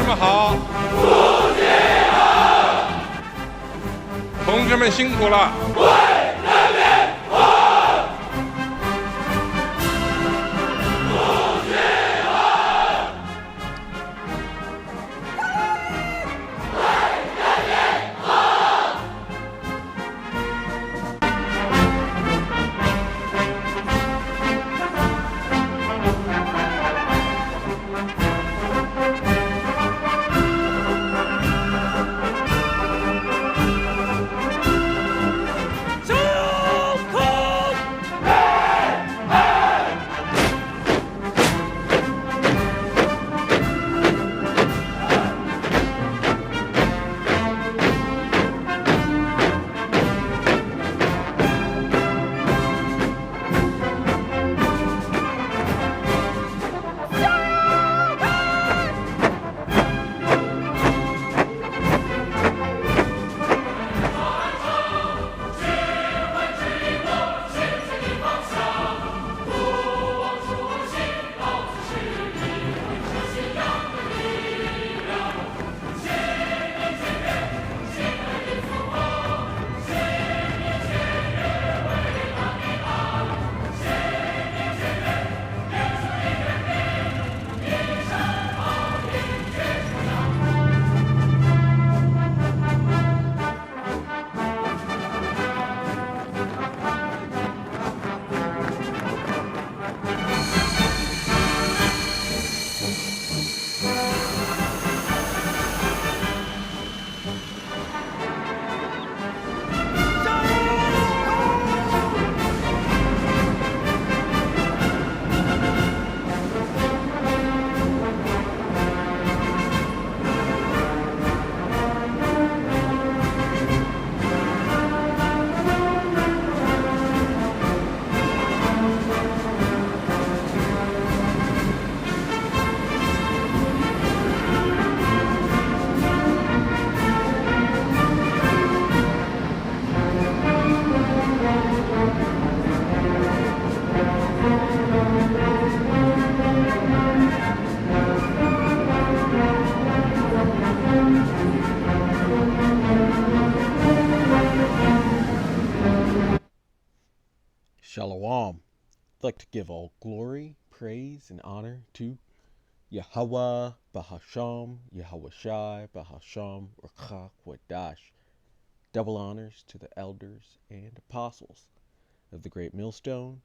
们好，同志们辛苦了。Shalom. I'd like to give all glory, praise, and honor to Yahweh Bahasham, Yahweh Shai Bahasham, Rakha Wadash. Double honors to the elders and apostles of the Great Millstone.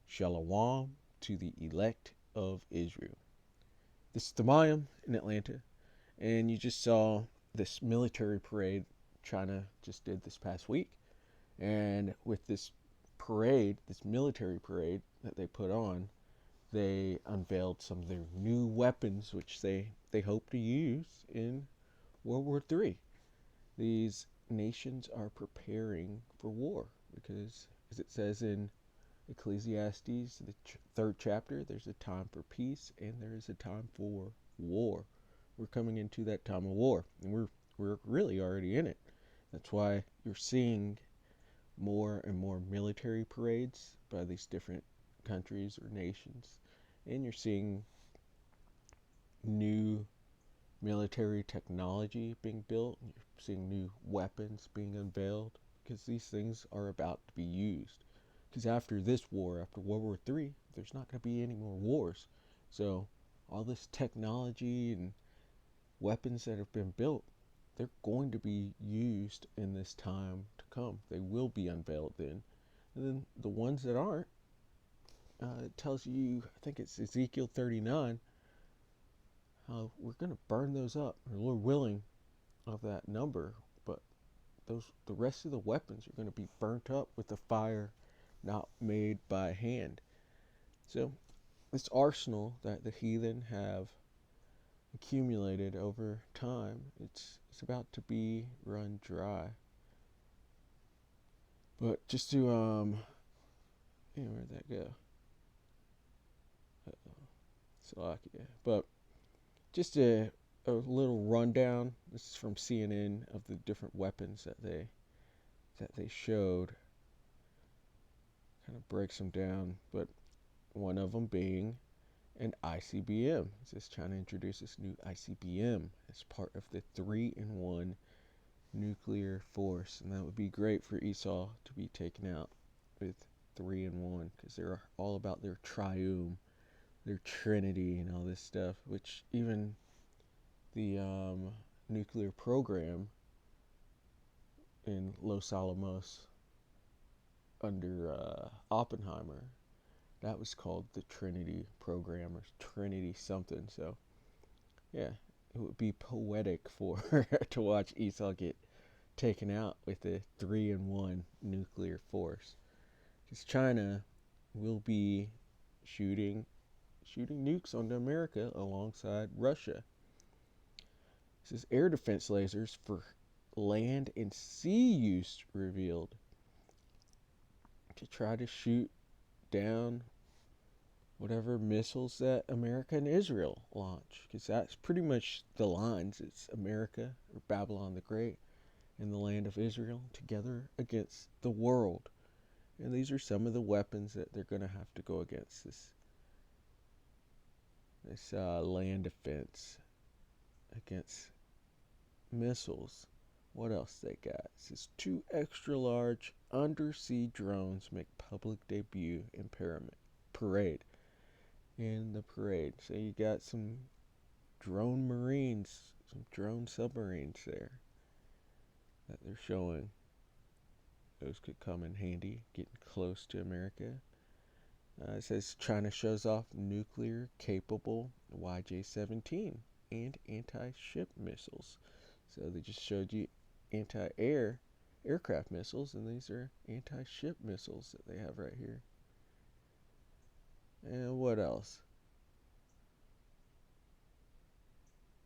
Shalom to the elect of Israel. This is the Mayim in Atlanta, and you just saw this military parade China just did this past week. And with this parade, this military parade that they put on, they unveiled some of their new weapons, which they hope to use in World War III. These nations are preparing for war because, as it says in Ecclesiastes, the third chapter, there's a time for peace and there is a time for war. We're coming into that time of war, and we're really already in it. That's why you're seeing more and more military parades by these different countries or nations, and you're seeing new military technology being built, and you're seeing new weapons being unveiled, because these things are about to be used. Because after this war, after World War III, there's not going to be any more wars. So all this technology and weapons that have been built, they're going to be used in this time to come. They will be unveiled then. And then the ones that aren't, it tells you, I think it's Ezekiel 39, how we're going to burn those up. Or Lord willing, of that number. But the rest of the weapons are going to be burnt up with the fire not made by hand. So this arsenal that the heathen have accumulated over time, it's about to be run dry. But just to where'd that go? Slovakia. But just a little rundown. This is from CNN of the different weapons that they showed. Kind of breaks them down, but one of them being And ICBM. It says China introduces new ICBM as part of the 3-in-1 nuclear force. And that would be great for Esau to be taken out with 3-in-1 because they're all about their triume, their trinity, and all this stuff, which even the nuclear program in Los Alamos under Oppenheimer, that was called the Trinity program or Trinity something. So yeah, it would be poetic for to watch Esau get taken out with a 3-in-1 nuclear force, because China will be shooting nukes onto America alongside Russia. This is air defense lasers for land and sea use revealed to try to shoot down whatever missiles that America and Israel launch, because that's pretty much the lines. It's America or Babylon the Great and the land of Israel together against the world. And these are some of the weapons that they're going to have to go against this land defense against missiles. What else they got? It says 2 extra large undersea drones make public debut in parade. In the parade. So you got some drone marines, some drone submarines there that they're showing. Those could come in handy, getting close to America. It says China shows off nuclear capable YJ-17 and anti-ship missiles. So they just showed you aircraft missiles, and these are anti-ship missiles that they have right here. And what else?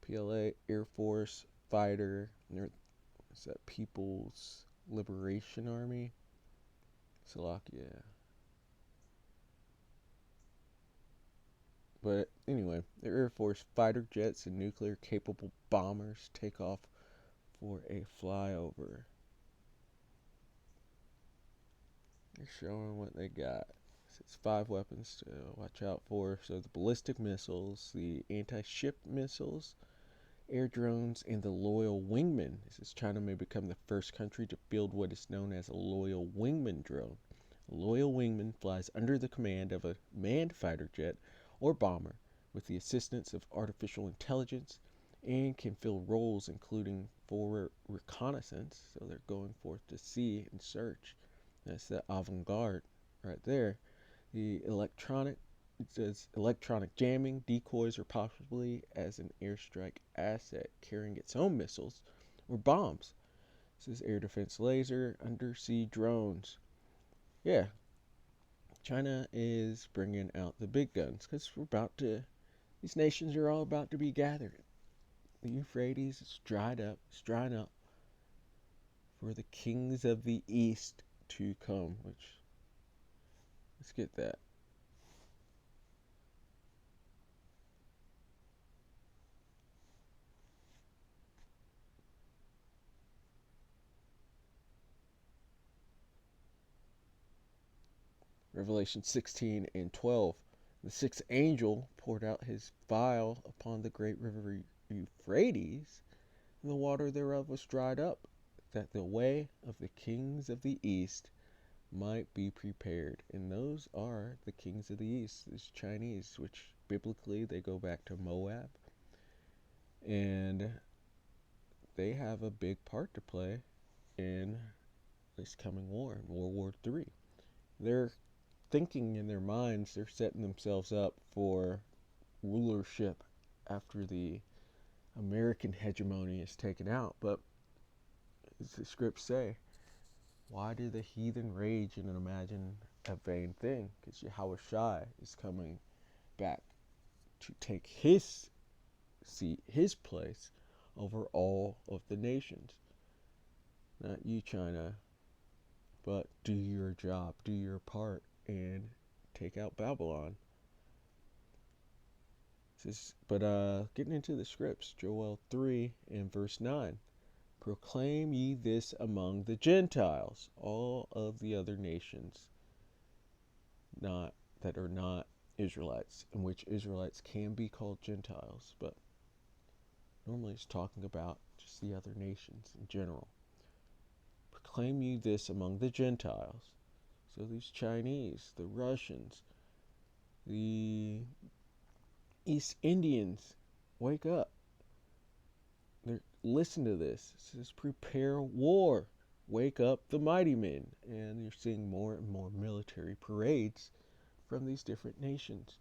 PLA Air Force fighter. Is that People's Liberation Army? Slovakia. But anyway, the Air Force fighter jets and nuclear capable bombers take off for a flyover. They're showing what they got. It's 5 weapons to watch out for. So the ballistic missiles, the anti-ship missiles, air drones, and the Loyal Wingman. This is China may become the first country to build what is known as a Loyal Wingman drone. A Loyal Wingman flies under the command of a manned fighter jet or bomber with the assistance of artificial intelligence and can fill roles including forward reconnaissance. So they're going forth to sea and search. That's the avant-garde right there. The it says electronic jamming, decoys, or possibly as an airstrike asset carrying its own missiles or bombs. This is air defense laser, undersea drones. Yeah, China is bringing out the big guns because these nations are all about to be gathered. The Euphrates is dried up, it's drying up for the kings of the east to come, which, let's get that. Revelation 16 and 12. The sixth angel poured out his vial upon the great river Euphrates, and the water thereof was dried up, that the way of the kings of the east might be prepared. And those are the kings of the east, these Chinese, which biblically they go back to Moab. And they have a big part to play in this coming war, in World War III. They're thinking in their minds, they're setting themselves up for rulership after the American hegemony is taken out. But as the scripts say, why do the heathen rage and imagine a vain thing? Because Yahushua is coming back to take his seat, his place over all of the nations. Not you, China, but do your job, do your part, and take out Babylon. Getting into the scripts, Joel 3 and verse 9. Proclaim ye this among the Gentiles, all of the other nations, that are not Israelites, in which Israelites can be called Gentiles, but normally it's talking about just the other nations in general. Proclaim ye this among the Gentiles. So these Chinese, the Russians, the East Indians, wake up. Listen to this. It says, prepare war. Wake up the mighty men. And you're seeing more and more military parades from these different nations,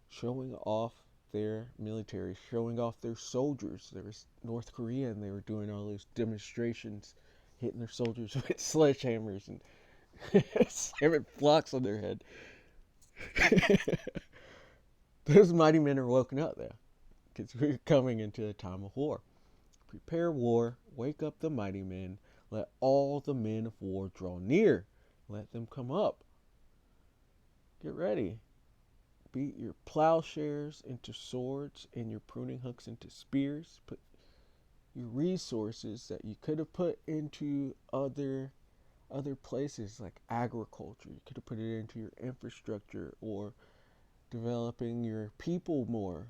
showing off their military, showing off their soldiers. There was North Korea, and they were doing all those demonstrations, hitting their soldiers with sledgehammers and having flocks on their head. Those mighty men are woken up there, because we're coming into a time of war. Prepare war, wake up the mighty men, let all the men of war draw near. Let them come up. Get ready. Beat your plowshares into swords and your pruning hooks into spears. Put your resources that you could have put into other places like agriculture. You could have put it into your infrastructure or developing your people more,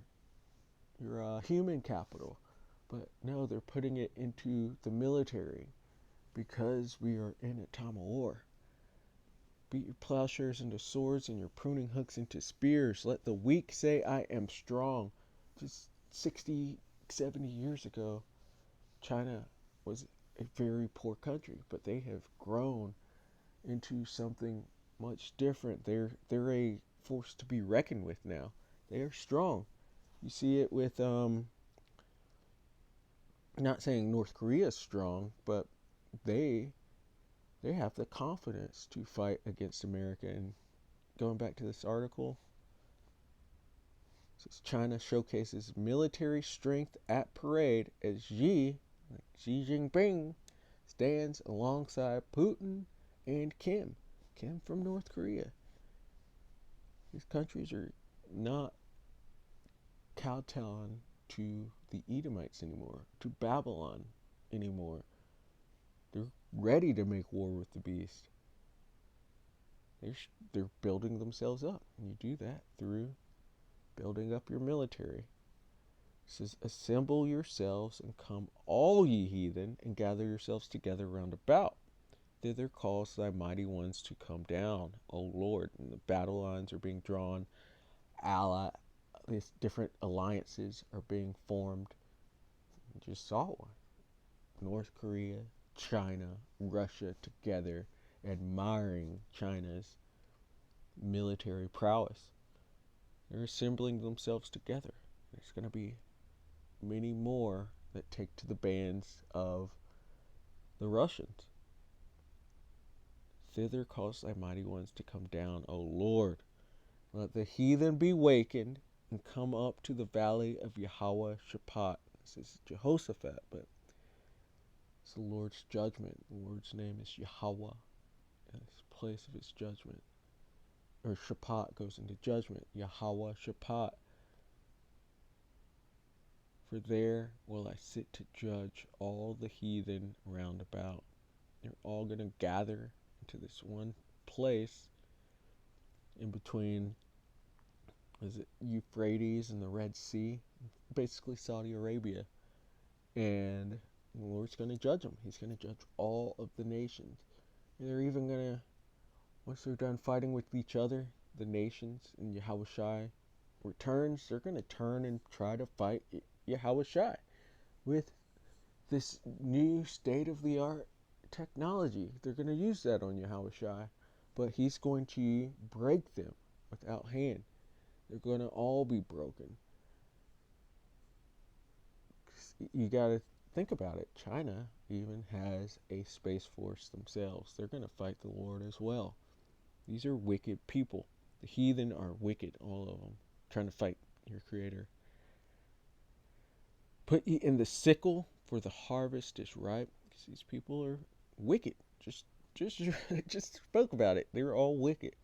your human capital. But no, they're putting it into the military because we are in a time of war. Beat your plowshares into swords and your pruning hooks into spears. Let the weak say, I am strong. Just 60, 70 years ago, China was a very poor country, but they have grown into something much different. They're a force to be reckoned with now. They are strong. You see it with not saying North Korea is strong, but they have the confidence to fight against America. And going back to this article, it says China showcases military strength at parade as Xi Jinping stands alongside Putin and Kim from North Korea. These countries are not kowtowing to the Edomites anymore, to Babylon anymore. They're ready to make war with the beast. They're building themselves up, and you do that through building up your military. It says, assemble yourselves and come all ye heathen, and gather yourselves together round about. Thither cause thy mighty ones to come down, O Lord. And the battle lines are being drawn. These different alliances are being formed. You just saw one. North Korea, China, Russia together, admiring China's military prowess. They're assembling themselves together. There's going to be many more that take to the bands of the Russians. Thither cause thy mighty ones to come down, O Lord. Let the heathen be wakened and come up to the valley of Yahweh Shaphat. This is Jehoshaphat, but it's the Lord's judgment. The Lord's name is Yahweh. It's the place of his judgment. Or Shaphat goes into judgment. Yahweh Shaphat. For there will I sit to judge all the heathen round about. They're all going to gather into this one place in between, is it Euphrates and the Red Sea? Basically Saudi Arabia. And the Lord's going to judge them. He's going to judge all of the nations. And they're even going to, once they're done fighting with each other, the nations, and Yahushua returns, they're going to turn and try to fight Yahushua with this new state-of-the-art technology. They're going to use that on Yahushua, but he's going to break them without hand. They're going to all be broken. You got to think about it. China even has a space force themselves. They're going to fight the Lord as well. These are wicked people. The heathen are wicked, all of them, trying to fight your Creator. Put ye in the sickle, for the harvest is ripe. Because these people are wicked. Just spoke about it. They're all wicked.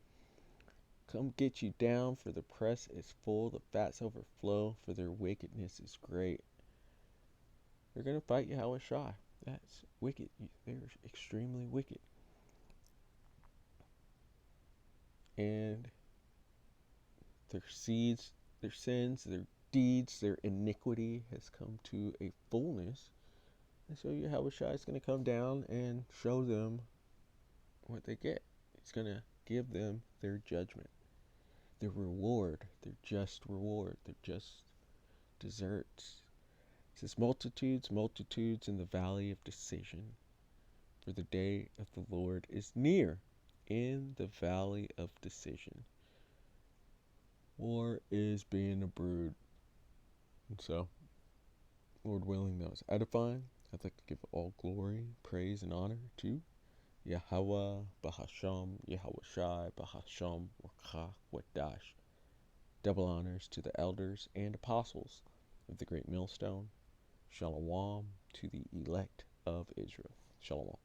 Come get you down, for the press is full, the fats overflow, for their wickedness is great. They're going to fight Yahushua. That's wicked. They're extremely wicked. And Their seeds, their sins, their deeds, their iniquity has come to a fullness. And so Yahushua is going to come down and show them what they get. He's going to give them their judgment, their reward, their just reward, their just deserts. It says, multitudes, multitudes in the valley of decision, for the day of the Lord is near in the valley of decision. War is being brewed. And so, Lord willing, that was edifying. I'd like to give all glory, praise, and honor to Yahweh, Bahasham, Yahushai, Bahasham, Rakha, Wadash. Double honors to the elders and apostles of the great millstone. Shalom to the elect of Israel. Shalom.